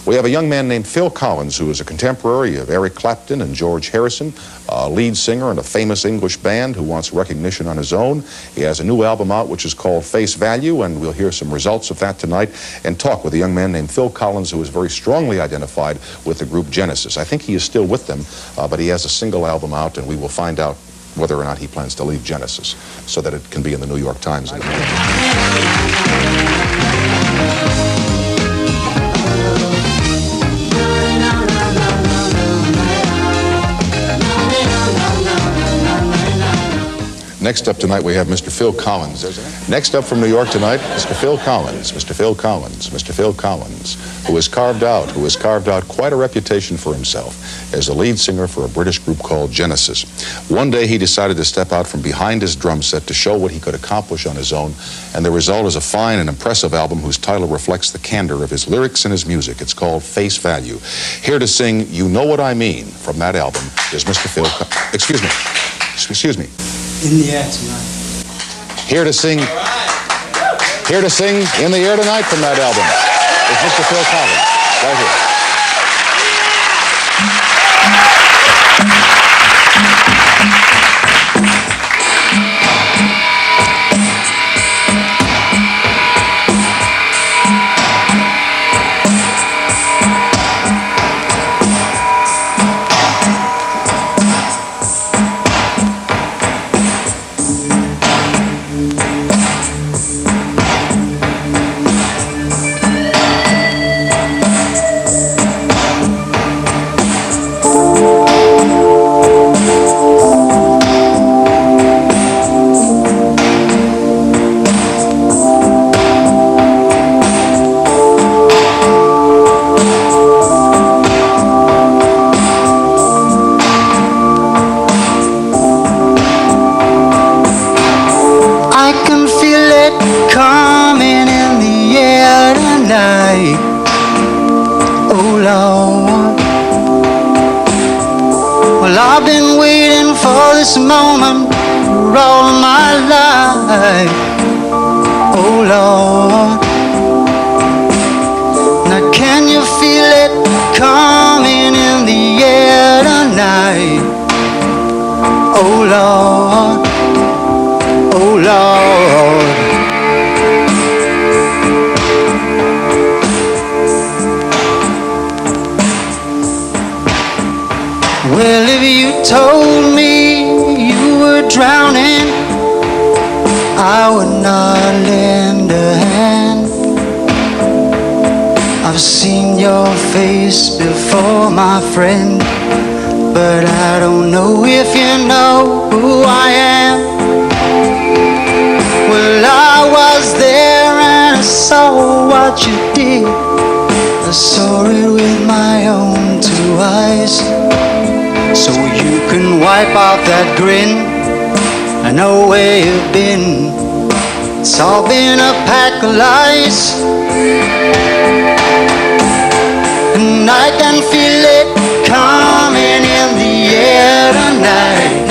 We have a young man named Phil Collins, who is a contemporary of Eric Clapton and George Harrison, a lead singer in a famous English band who wants recognition on his own. He has a new album out which is called Face Value, and we'll hear some results of that tonight and talk with a young man named Phil Collins, who is very strongly identified with the group Genesis. I think he is still with them, but he has a single album out, and we will find out whether or not he plans to leave Genesis so that it can be in the New York Times in the morning. Next up tonight, we have Mr. Phil Collins. Next up from New York tonight, Mr. Phil Collins, Mr. Phil Collins, Mr. Phil Collins, who has carved out quite a reputation for himself as the lead singer for a British group called Genesis. One day he decided to step out from behind his drum set to show what he could accomplish on his own, and the result is a fine and impressive album whose title reflects the candor of his lyrics and his music. It's called Face Value. Here to sing You Know What I Mean from that album is Mr. Phil Excuse me. In the air tonight. Here to sing In the Air Tonight from that album is Mr. Phil Collins, right here. Well, I've been waiting for this moment for all my life. Oh Lord, now can you feel it coming in the air tonight? Oh Lord, oh Lord. Well, if you told me you were drowning, I would not lend a hand. I've seen your face before, my friend, but I don't know if you know who I am. Well, I was there and I saw what you did. I saw it with my own two eyes. So you can wipe off that grin. I know where you've been. It's all been a pack of lies, and I can feel it coming in the air tonight.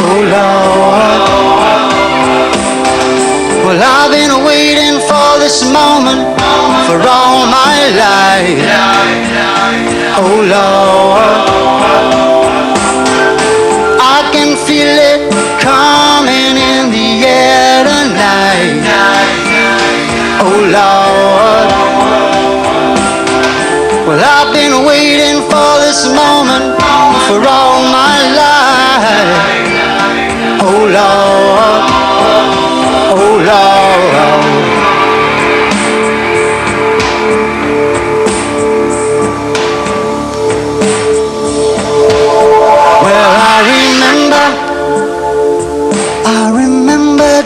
Oh Lord, well, I've been waiting for this moment for all my life. Oh Lord, I can feel it coming in the air tonight. Oh Lord, well, I've been waiting for this moment for all my life. Oh Lord, oh Lord.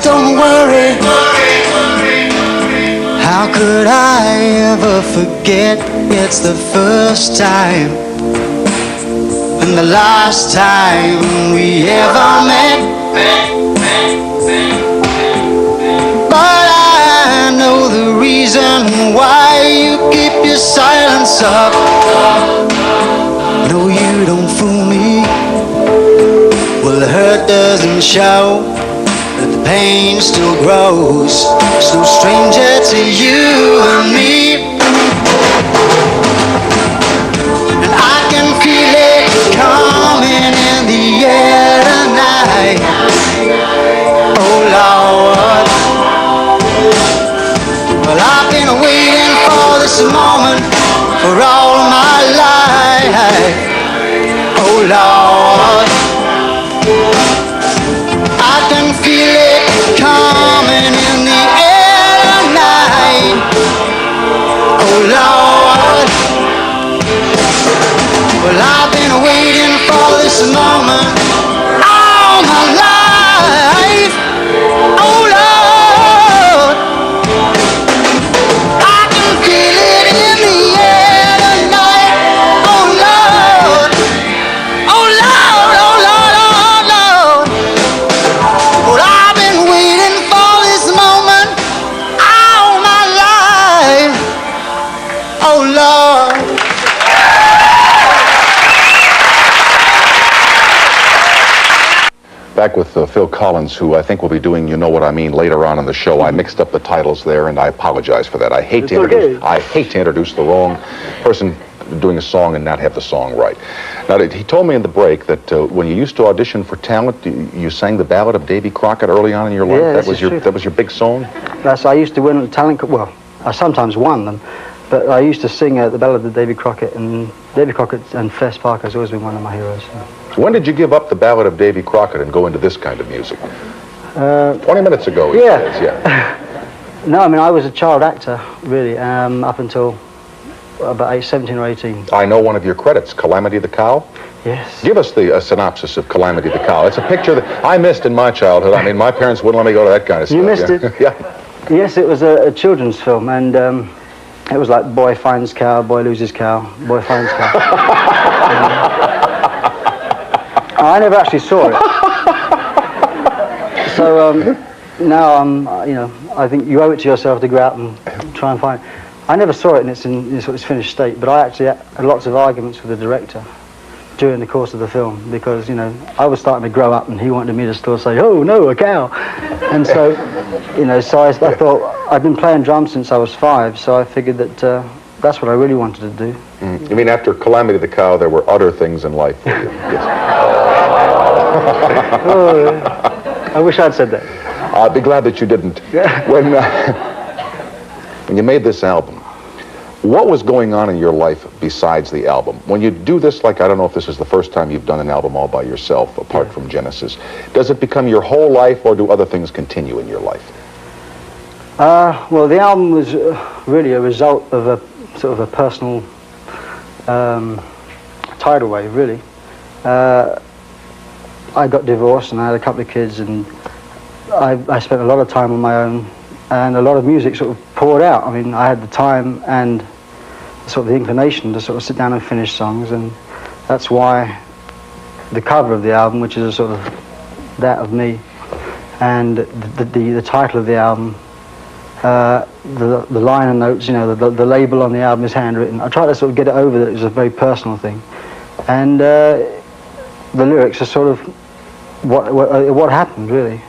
Don't worry. How could I ever forget? It's the first time and the last time we ever met. But I know the reason why you keep your silence up. No, you don't fool me. Well, the hurt doesn't show, but the pain still grows. So stranger to you and me. Lord. Well, I've been waiting for this moment all my life. Oh Lord, I can feel it in the air tonight. Oh Lord, oh Lord, oh Lord, oh Lord. Well, I've been waiting for this moment all my life. Oh Lord. Back with Phil Collins, who I think will be doing You Know What I Mean later on in the show. I mixed up the titles there, and I apologize for that. I hate to introduce the wrong person doing a song and not have the song right. Now, he told me in the break that when you used to audition for talent, you sang the Ballad of Davy Crockett early on in your life. Yeah, that was your big song. Yes, I used to win talent. Well, I sometimes won them, but I used to sing the Ballad of Davy Crockett, and Davy Crockett and Fess Parker has always been one of my heroes. So. When did you give up the Ballad of Davy Crockett and go into this kind of music? 20 minutes ago, he says, yeah. No, I mean, I was a child actor, really, up until about 17 or 18. I know one of your credits, Calamity the Cow. Yes. Give us the synopsis of Calamity the Cow. It's a picture that I missed in my childhood. I mean, my parents wouldn't let me go to that kind of stuff. You missed it? Yeah. Yes, it was a children's film, and it was like boy finds cow, boy loses cow, boy finds cow. I never actually saw it. So now you know, I think you owe it to yourself to go out and try and find it. I never saw it in its finished state, but I actually had lots of arguments with the director during the course of the film, because, you know, I was starting to grow up and he wanted me to still say, oh no, a cow. And so, you know, so I thought, I'd been playing drums since I was 5, so I figured that that's what I really wanted to do. You mean after Calamity the Cow, there were other things in life for you? Yes. Oh, I wish I'd said that. I'd be glad that you didn't. When you made this album, what was going on in your life besides the album? When you do this, like, I don't know if this is the first time you've done an album all by yourself, apart from Genesis, does it become your whole life, or do other things continue in your life? Well, the album was really a result of a sort of a personal tidal wave, really. I got divorced and I had a couple of kids, and I spent a lot of time on my own, and a lot of music sort of poured out. I mean, I had the time and sort of the inclination to sort of sit down and finish songs, and that's why the cover of the album, which is a sort of that of me, and the title of the album, the liner notes, you know, the label on the album is handwritten. I try to sort of get it over that it was a very personal thing, and the lyrics are sort of what happened, really.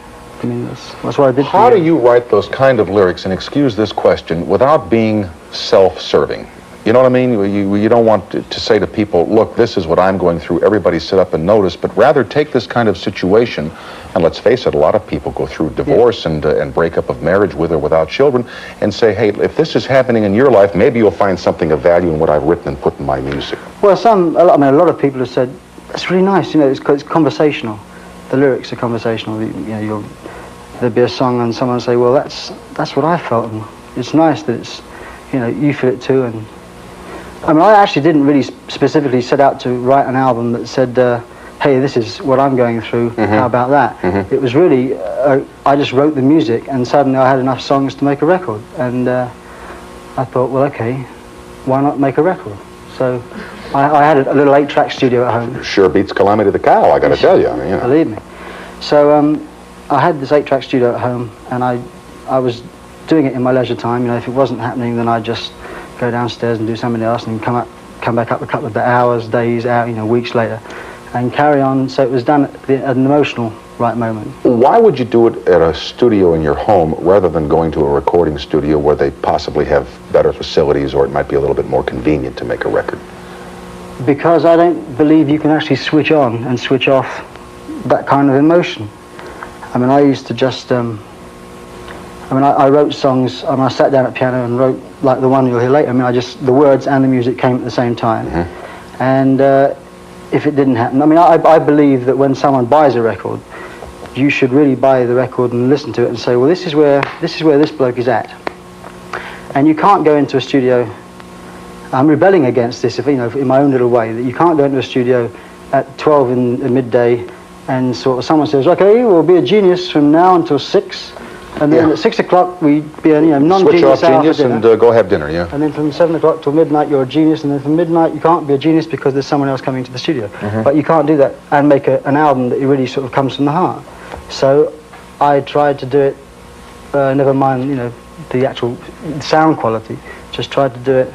I mean, that's what I did. How do you write those kind of lyrics, and excuse this question, without being self-serving? You know what I mean? You don't want to say to people, look, this is what I'm going through, everybody sit up and notice, but rather take this kind of situation, and let's face it, a lot of people go through divorce and breakup of marriage with or without children, and say, hey, if this is happening in your life, maybe you'll find something of value in what I've written and put in my music. Well, a lot of people have said, that's really nice, you know, it's conversational. The lyrics are conversational. You know, there'd be a song and someone would say, well, that's what I felt, and it's nice that it's, you know, you feel it too. And I mean, I actually didn't really specifically set out to write an album that said, hey, this is what I'm going through, how about that? It was really, I just wrote the music, and suddenly I had enough songs to make a record, and I thought, well, okay, why not make a record? So I had a little 8-track studio at home. Sure beats Calamity the Cow, I gotta tell you. I mean, yeah. Believe me. So I had this 8-track studio at home, and I was doing it in my leisure time. You know, if it wasn't happening, then I'd just go downstairs and do something else, and come back up a couple of hours, days out, you know, weeks later, and carry on. So it was done at an emotional right moment. Why would you do it at a studio in your home rather than going to a recording studio where they possibly have better facilities, or it might be a little bit more convenient to make a record? Because I don't believe you can actually switch on and switch off that kind of emotion. I mean, I used to just, I wrote songs, and I sat down at piano and wrote, like the one you'll hear later. I mean, the words and the music came at the same time. And if it didn't happen, I mean, I believe that when someone buys a record, you should really buy the record and listen to it and say, well, this is where this bloke is at. And you can't go into a studio I'm rebelling against this, if, you know, in my own little way, that you can't go into a studio at 12 in midday and sort of someone says, okay, we'll be a genius from now until 6, and then at 6 o'clock we be a, you know, non-genius Switch off genius and go have dinner, yeah. And then from 7 o'clock till midnight you're a genius, and then from midnight you can't be a genius because there's someone else coming to the studio. But you can't do that and make an album that really sort of comes from the heart. So I tried to do it, never mind, you know, the actual sound quality, just tried to do it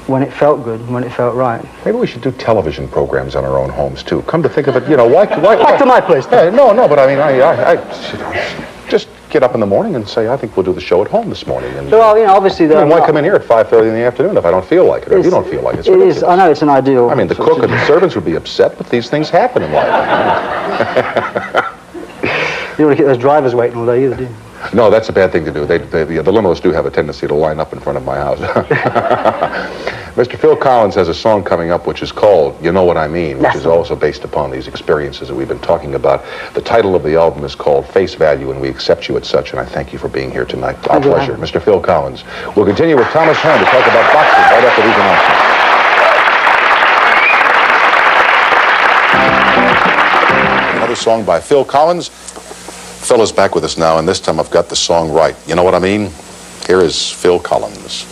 when it felt good, when it felt right. Maybe we should do television programs on our own homes too. Come to think of it, you know, why Back to my place. Yeah, no, but I mean, I just get up in the morning and say, I think we'll do the show at home this morning. And, well, you know, obviously... why come in here at 5:30 in the afternoon if I don't feel like it, or if you don't feel like it? It's ridiculous. I know, it's an ideal... I mean, the cook and the servants would be upset, but these things happen in life. You don't want to keep those drivers waiting all day either, do you? No, that's a bad thing to do. The limos do have a tendency to line up in front of my house. Mr. Phil Collins has a song coming up which is called You Know What I Mean, which is also based upon these experiences that we've been talking about. The title of the album is called Face Value, and we accept you as such, and I thank you for being here tonight. Our pleasure. Mr. Phil Collins. We'll continue with Thomas Hearn to talk about boxing right after these announcements. Another song by Phil Collins. Phil is back with us now, and this time I've got the song right. You know what I mean? Here is Phil Collins.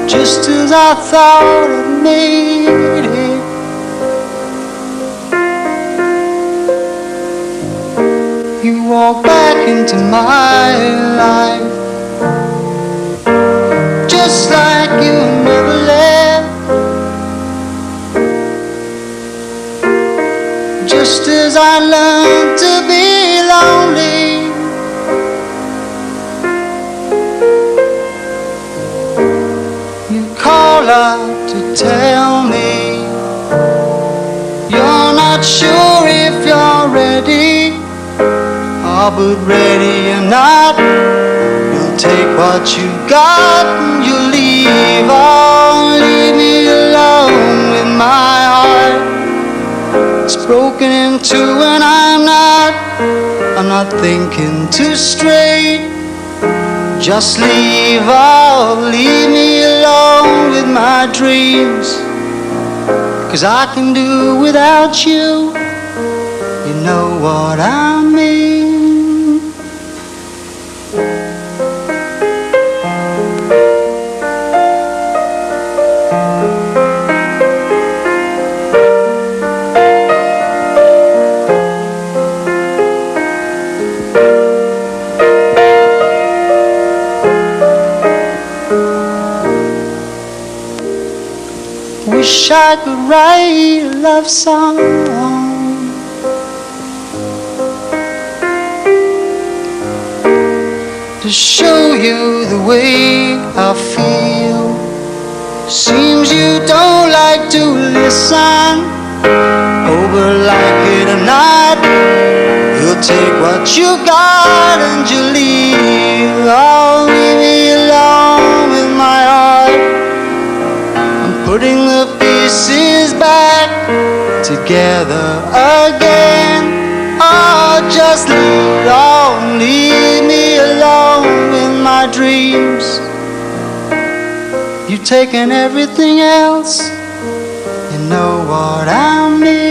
Just as I thought I'd made it, you walked back into my life, just like you never left. Just as I learned to be lonely, call out to tell me you're not sure if you're ready. Oh, but ready or not, you'll take what you got and you'll leave. Oh, leave me alone with my heart. It's broken in two and I'm not thinking too straight. Just leave, oh, leave me alone with my dreams. 'Cause I can do without you. You know what I mean. Wish I could write a love song to show you the way I feel. Seems you don't like to listen. Oh, but like it or not, you'll take what you got and you leave. Oh, leave me alone with my heart. Putting the pieces back together again. Oh, just leave me alone with my dreams. You've taken everything else. You know what I mean.